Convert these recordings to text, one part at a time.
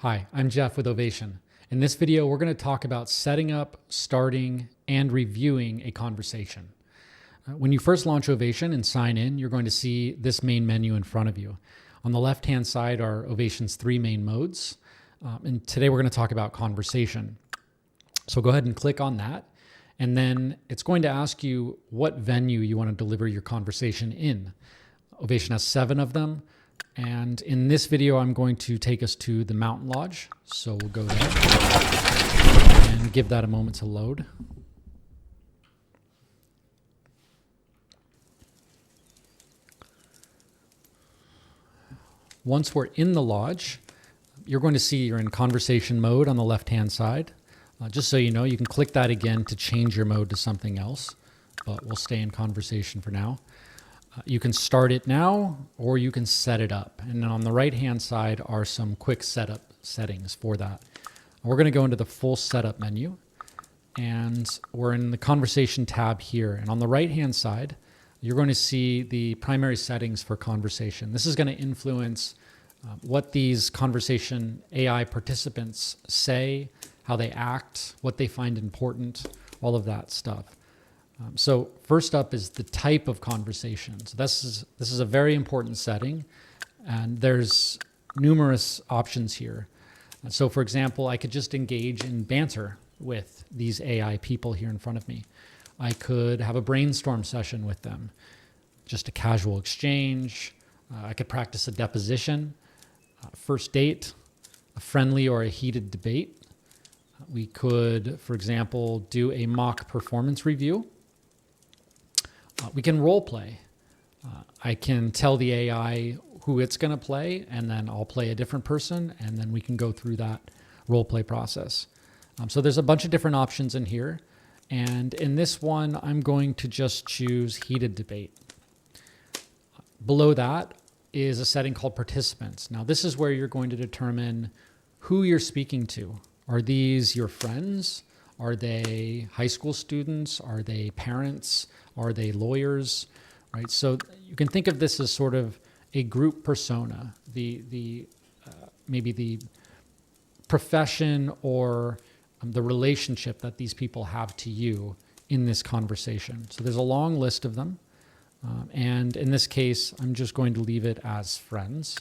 Hi, I'm Jeff with Ovation. In this video, we're going to talk about setting up, starting, and reviewing a conversation. When you first launch Ovation and sign in, you're going to see this main menu in front of you. On the left-hand side are Ovation's three main modes. And today we're going to talk about conversation. So go ahead and click on that. And then it's going to ask you what venue you want to deliver your conversation in. Ovation has 7 of them. And in this video, I'm going to take us to the Mountain Lodge. So we'll go there and give that a moment to load. Once we're in the lodge, you're going to see you're in conversation mode on the left-hand side. Just so you know, you can click that again to change your mode to something else, but we'll stay in conversation for now. You can start it now, or you can set it up. And then on the right-hand side are some quick setup settings for that. We're going to go into the full setup menu, and we're in the conversation tab here. And on the right-hand side, you're going to see the primary settings for conversation. This is going to influence what these conversation AI participants say, how they act, what they find important, all of that stuff. So first up is the type of conversation. So this is a very important setting, and there's numerous options here. So for example, I could just engage in banter with these AI people here in front of me. I could have a brainstorm session with them, just a casual exchange. I could practice a deposition, first date, a friendly or a heated debate. We could, for example, do a mock performance review. We can role play. I can tell the AI who it's going to play, and then I'll play a different person, and then we can go through that role play process. So there's a bunch of different options in here. And in this one, I'm going to just choose heated debate. Below that is a setting called participants. Now, this is where you're going to determine who you're speaking to. Are these your friends? Are they high school students? Are they parents? Are they lawyers? Right. So you can think of this as sort of a group persona, maybe the profession or the relationship that these people have to you in this conversation. So there's a long list of them. And in this case, I'm just going to leave it as friends.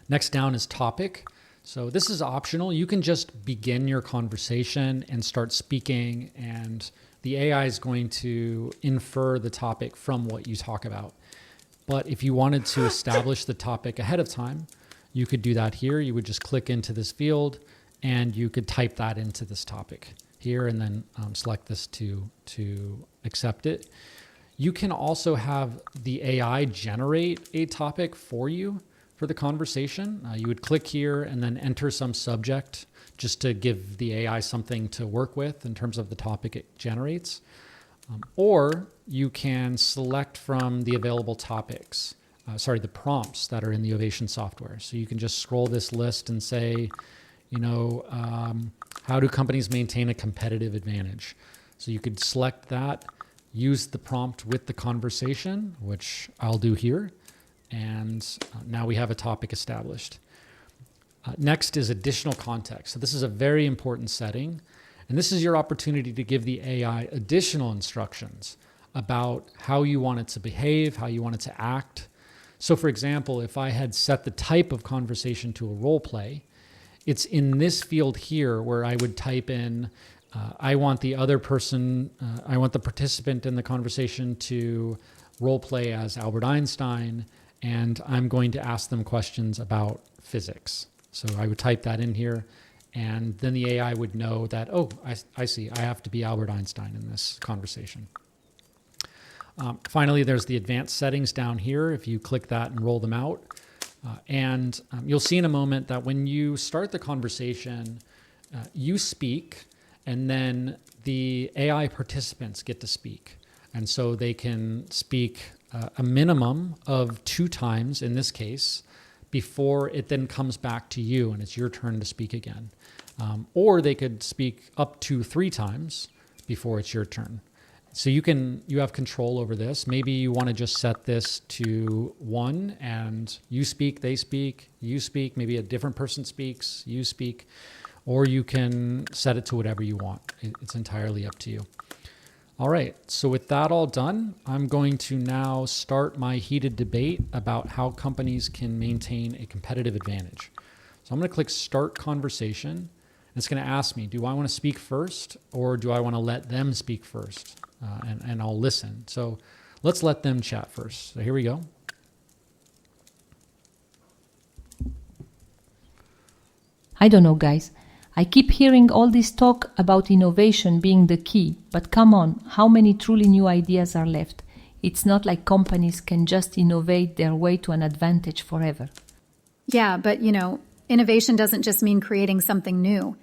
Next down is topic. So this is optional. You can just begin your conversation and start speaking, and the AI is going to infer the topic from what you talk about. But if you wanted to establish the topic ahead of time, you could do that here. You would just click into this field, and you could type that into this topic here, and then select this to accept it. You can also have the AI generate a topic for you for the conversation. You would click here and then enter some subject just to give the AI something to work with in terms of the topic it generates. Or you can select from the available topics, the prompts that are in the Ovation software. So you can just scroll this list and say, how do companies maintain a competitive advantage? So you could select that, use the prompt with the conversation, which I'll do here. And now we have a topic established. Next is additional context. So this is a very important setting. And this is your opportunity to give the AI additional instructions about how you want it to behave, how you want it to act. So for example, if I had set the type of conversation to a role play, it's in this field here where I would type in, I want the other person, I want the participant in the conversation to role play as Albert Einstein, and I'm going to ask them questions about physics. So I would type that in here, and then the AI would know that, oh, I see, I have to be Albert Einstein in this conversation. Finally, there's the advanced settings down here. If you click that and roll them out, you'll see in a moment that when you start the conversation, you speak, and then the AI participants get to speak. And so they can speak a minimum of 2 times in this case before it then comes back to you and it's your turn to speak again. Or they could speak up to 3 times before it's your turn. So you have control over this. Maybe you want to just set this to 1 and you speak, they speak, you speak, maybe a different person speaks, you speak, or you can set it to whatever you want. It's entirely up to you. All right, so with that all done, I'm going to now start my heated debate about how companies can maintain a competitive advantage. So I'm going to click Start Conversation. It's going to ask me, do I want to speak first or do I want to let them speak first? And I'll listen. So let's let them chat first. So here we go. I don't know, guys. I keep hearing all this talk about innovation being the key, but come on, how many truly new ideas are left? It's not like companies can just innovate their way to an advantage forever. Yeah, but innovation doesn't just mean creating something new.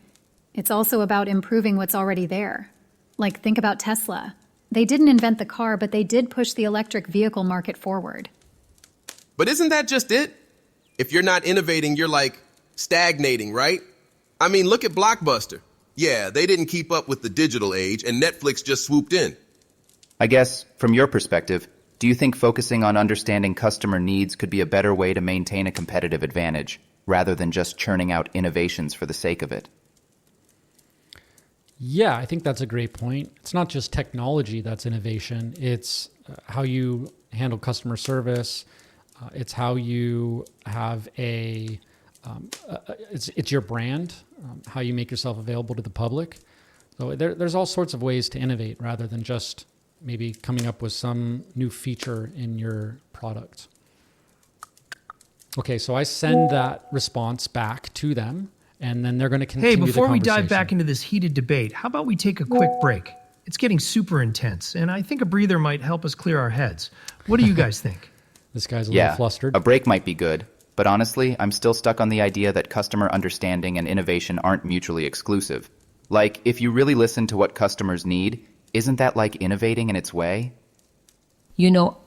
It's also about improving what's already there. Like, think about Tesla. They didn't invent the car, but they did push the electric vehicle market forward. But isn't that just it? If you're not innovating, you're like stagnating, right? I mean, look at Blockbuster. Yeah, they didn't keep up with the digital age, and Netflix just swooped in. I guess, from your perspective, do you think focusing on understanding customer needs could be a better way to maintain a competitive advantage, rather than just churning out innovations for the sake of it? Yeah, I think that's a great point. It's not just technology that's innovation. It's how you handle customer service. It's how you have it's your brand, how you make yourself available to the public. So there's all sorts of ways to innovate rather than just maybe coming up with some new feature in your product. Okay, so I send that response back to them. And then they're going to continue the conversation. Hey, before we dive back into this heated debate, how about we take a quick break? It's getting super intense, and I think a breather might help us clear our heads. What do you guys think? This guy's a little flustered. A break might be good, but honestly, I'm still stuck on the idea that customer understanding and innovation aren't mutually exclusive. Like, if you really listen to what customers need, isn't that like innovating in its way?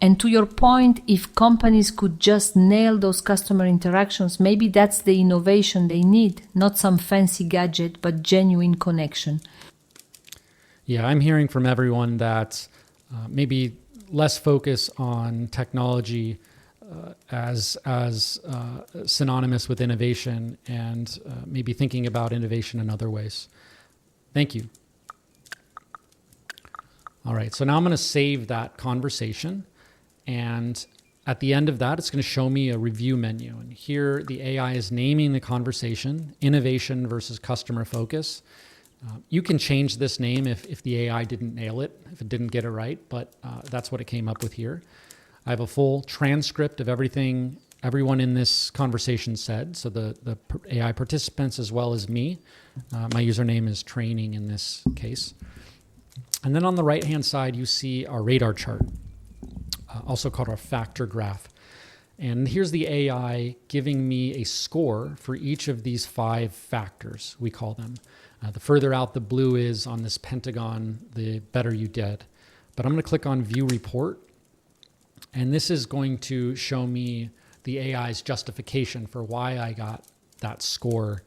And to your point, if companies could just nail those customer interactions, maybe that's the innovation they need, not some fancy gadget, but genuine connection. Yeah, I'm hearing from everyone that maybe less focus on technology as synonymous with innovation and maybe thinking about innovation in other ways. Thank you. All right, so now I'm going to save that conversation, and at the end of that, it's going to show me a review menu. And here the AI is naming the conversation, innovation versus customer focus. You can change this name if the AI didn't nail it, if it didn't get it right, but that's what it came up with here. I have a full transcript of everything everyone in this conversation said, so the AI participants as well as me. My username is training in this case. And then on the right-hand side, you see our radar chart, also called our factor graph. And here's the AI giving me a score for each of these 5 factors, we call them. The further out the blue is on this pentagon, the better you did. But I'm going to click on View Report. And this is going to show me the AI's justification for why I got that score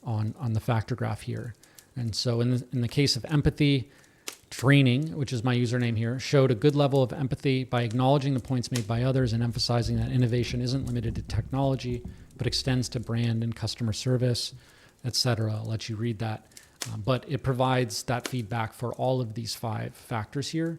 on the factor graph here. And so in the case of empathy, training, which is my username here, showed a good level of empathy by acknowledging the points made by others and emphasizing that innovation isn't limited to technology, but extends to brand and customer service, etc. I'll let you read that. But it provides that feedback for all of these 5 factors here.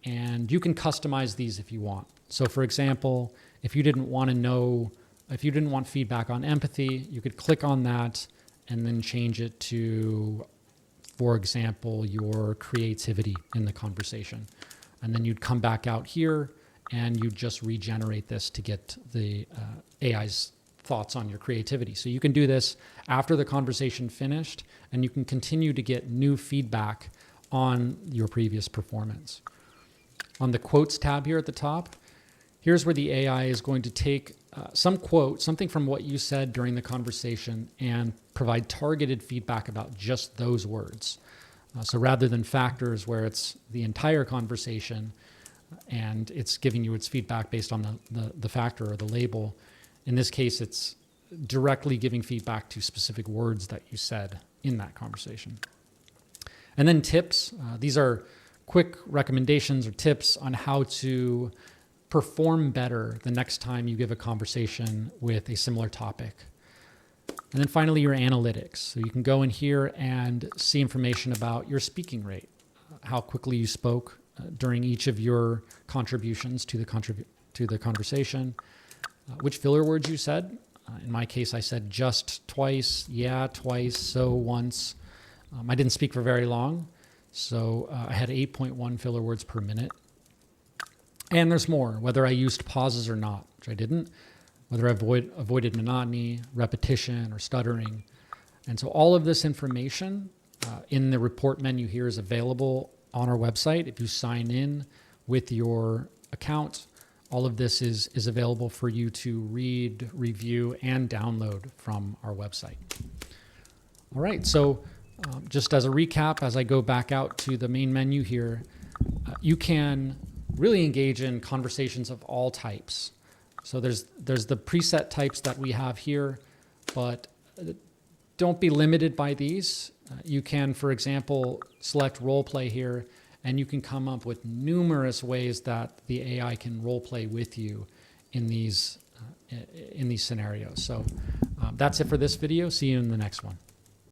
And you can customize these if you want. So for example, if you didn't want feedback on empathy, you could click on that and then change it to, for example, your creativity in the conversation. And then you'd come back out here and you'd just regenerate this to get the AI's thoughts on your creativity. So you can do this after the conversation finished, and you can continue to get new feedback on your previous performance. On the quotes tab here at the top, here's where the AI is going to take some quote, something from what you said during the conversation, and provide targeted feedback about just those words. So rather than factors where it's the entire conversation and it's giving you its feedback based on the factor or the label, in this case, it's directly giving feedback to specific words that you said in that conversation. And then tips. These are quick recommendations or tips on how to perform better the next time you give a conversation with a similar topic. And then finally, your analytics. So you can go in here and see information about your speaking rate, how quickly you spoke during each of your contributions to the conversation, which filler words you said. In my case, I said just twice, yeah, twice, so once. I didn't speak for very long, so I had 8.1 filler words per minute. And there's more, whether I used pauses or not, which I didn't, whether I avoided monotony, repetition, or stuttering. And so all of this information in the report menu here is available on our website. If you sign in with your account, all of this is available for you to read, review, and download from our website. All right, so just as a recap, as I go back out to the main menu here, you can really engage in conversations of all types. So there's the preset types that we have here, but don't be limited by these. You can, for example, select role play here, and you can come up with numerous ways that the AI can role play with you in these scenarios. So that's it for this video. See you in the next one.